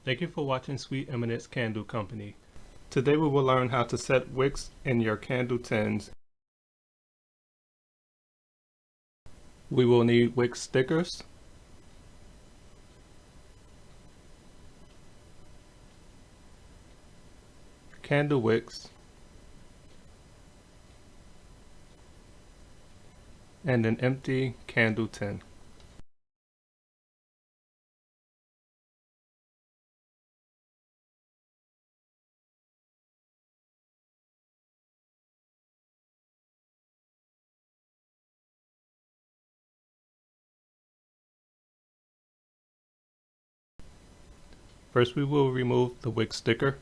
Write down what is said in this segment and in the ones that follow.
Thank you for watching Sweet Eminence Candle Company. Today we will learn how to set wicks in your candle tins. We will need wick stickers, candle wicks, and an empty candle tin. First we will remove the wick sticker.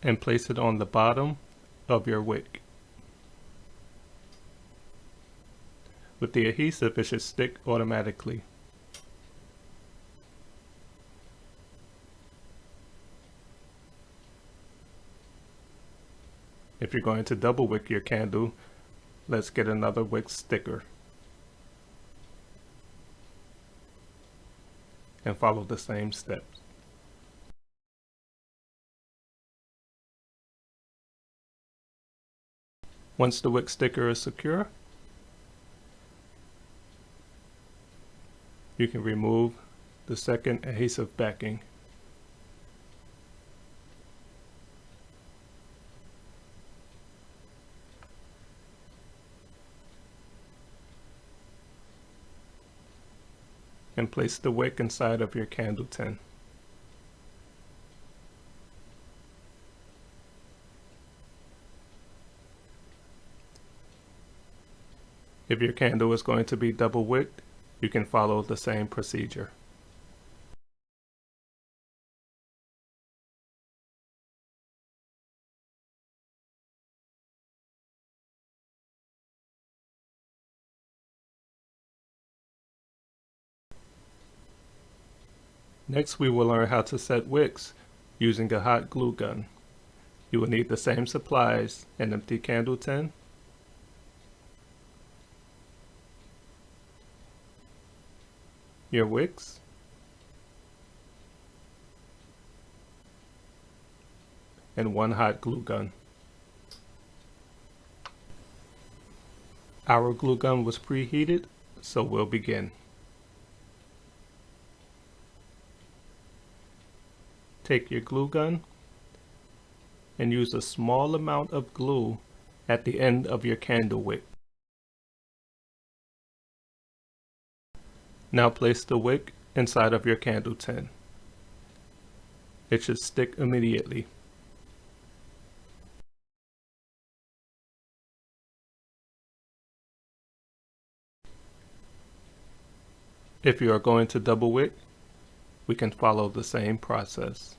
And place it on the bottom of your wick. With the adhesive, it should stick automatically. If you're going to double wick your candle, let's get another wick sticker and follow the same steps. Once the wick sticker is secure, you can remove the second adhesive backing. And place the wick inside of your candle tin. If your candle is going to be double wicked, you can follow the same procedure. Next, we will learn how to set wicks using a hot glue gun. You will need the same supplies: an empty candle tin, your wicks, and one hot glue gun. Our glue gun was preheated, so we'll begin. Take your glue gun and use a small amount of glue at the end of your candle wick. Now place the wick inside of your candle tin. It should stick immediately. If you are going to double wick, we can follow the same process.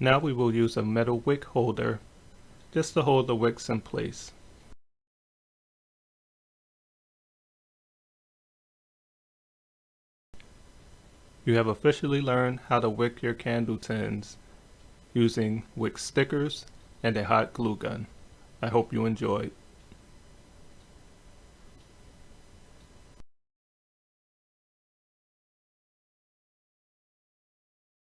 Now we will use a metal wick holder just to hold the wicks in place. You have officially learned how to wick your candle tins using wick stickers and a hot glue gun. I hope you enjoyed.